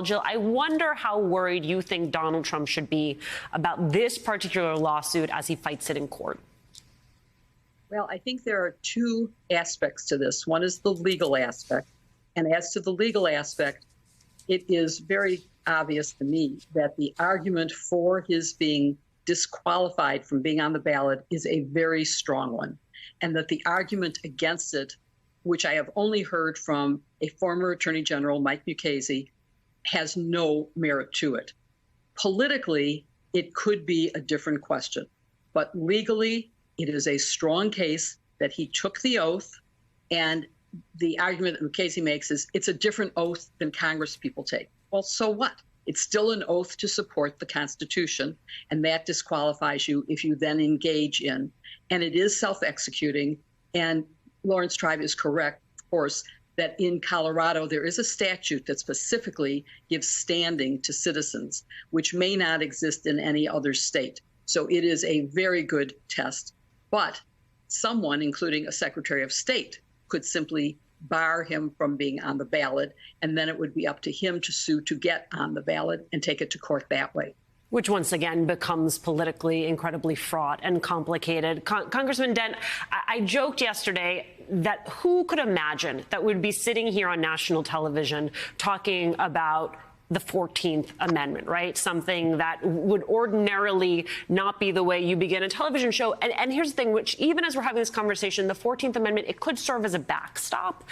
Jill, I wonder how worried you think Donald Trump should be about this particular lawsuit as he fights it in court. Well, I think there are two aspects to this. One is the legal aspect. And as to the legal aspect, it is very obvious to me that the argument for his being disqualified from being on the ballot is a very strong one. And that the argument against it, which I have only heard from a former Attorney General, Mike Mukasey, has no merit to it. Politically, it could be a different question. But legally, it is a strong case that he took the oath, and the argument that Mukasey makes is it's a different oath than Congress people take. Well, so what? It's still an oath to support the Constitution, and that disqualifies you if you then engage in. And it is self-executing, and Lawrence Tribe is correct, of course, that in Colorado there is a statute that specifically gives standing to citizens, which may not exist in any other state. So it is a very good test. But someone, including a Secretary of State, could simply bar him from being on the ballot, and then it would be up to him to sue to get on the ballot and take it to court that way. Which once again becomes politically incredibly fraught and complicated. Congressman Dent, I joked yesterday that who could imagine that we'd be sitting here on national television talking about the 14th Amendment, right? Something that would ordinarily not be the way you begin a television show. And here's the thing, which even as we're having this conversation, the 14th Amendment, it could serve as a backstop,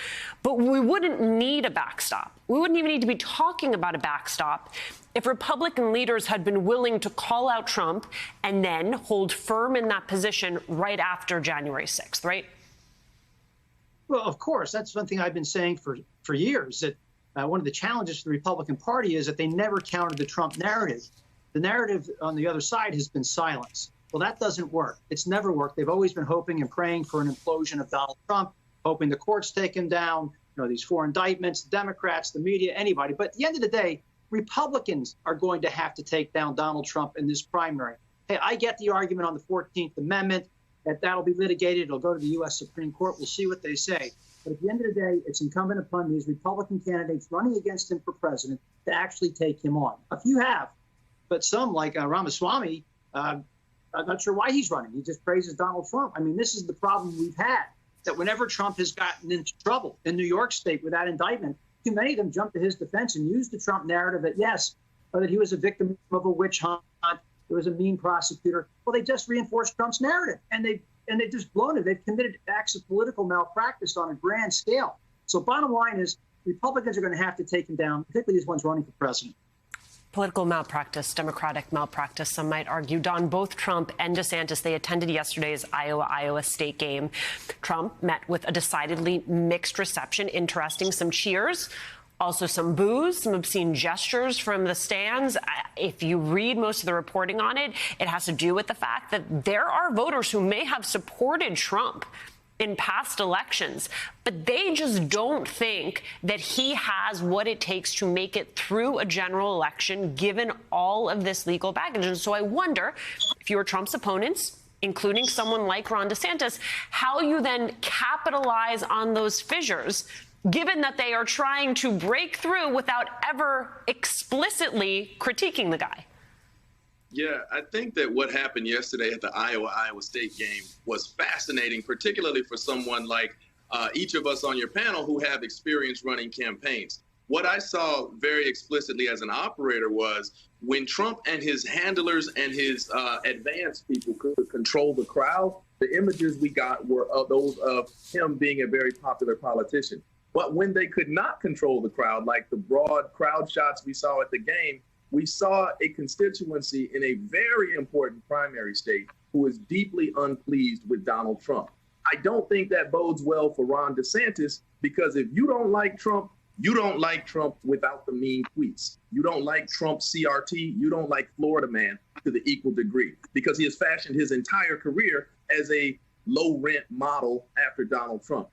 but we wouldn't need a backstop. We wouldn't even need to be talking about a backstop if Republican leaders had been willing to call out Trump and then hold firm in that position right after January 6th, right? Well, of course, that's one thing I've been saying for years, that one of the challenges for the Republican Party is that they never countered the Trump narrative. The narrative on the other side has been silence. Well, that doesn't work. It's never worked. They've always been hoping and praying for an implosion of Donald Trump, hoping the courts take him down, these 4 indictments, the Democrats, the media, anybody. But at the end of the day, Republicans are going to have to take down Donald Trump in this primary. Hey, I get the argument on the 14th Amendment that'll be litigated. It'll go to the U.S. Supreme Court. We'll see what they say. But at the end of the day, it's incumbent upon these Republican candidates running against him for president to actually take him on. A few have, but some, like Ramaswamy, I'm not sure why he's running. He just praises Donald Trump. I mean, this is the problem we've had, that whenever Trump has gotten into trouble in New York State with that indictment, too many of them jump to his defense and use the Trump narrative that, yes, that he was a victim of a witch hunt, there was a mean prosecutor. Well, they just reinforced Trump's narrative, and they've just blown it. They've committed acts of political malpractice on a grand scale. So bottom line is, Republicans are going to have to take him down, particularly these ones running for president. Political malpractice, Democratic malpractice, some might argue. Don, both Trump and DeSantis, they attended yesterday's Iowa State game. Trump met with a decidedly mixed reception. Interesting, some cheers, also some boos, some obscene gestures from the stands. If you read most of the reporting on it, it has to do with the fact that there are voters who may have supported Trump in past elections, but they just don't think that he has what it takes to make it through a general election, given all of this legal baggage. And so I wonder if you were Trump's opponents, including someone like Ron DeSantis, how you then capitalize on those fissures, given that they are trying to break through without ever explicitly critiquing the guy. Yeah, I think that what happened yesterday at the Iowa State game was fascinating, particularly for someone like each of us on your panel who have experience running campaigns. What I saw very explicitly as an operator was when Trump and his handlers and his advanced people could control the crowd, the images we got were of those of him being a very popular politician. But when they could not control the crowd, like the broad crowd shots we saw at the game, we saw a constituency in a very important primary state who is deeply unpleased with Donald Trump. I don't think that bodes well for Ron DeSantis, because if you don't like Trump, you don't like Trump without the mean tweets. You don't like Trump CRT. You don't like Florida man to the equal degree, because he has fashioned his entire career as a low rent model after Donald Trump.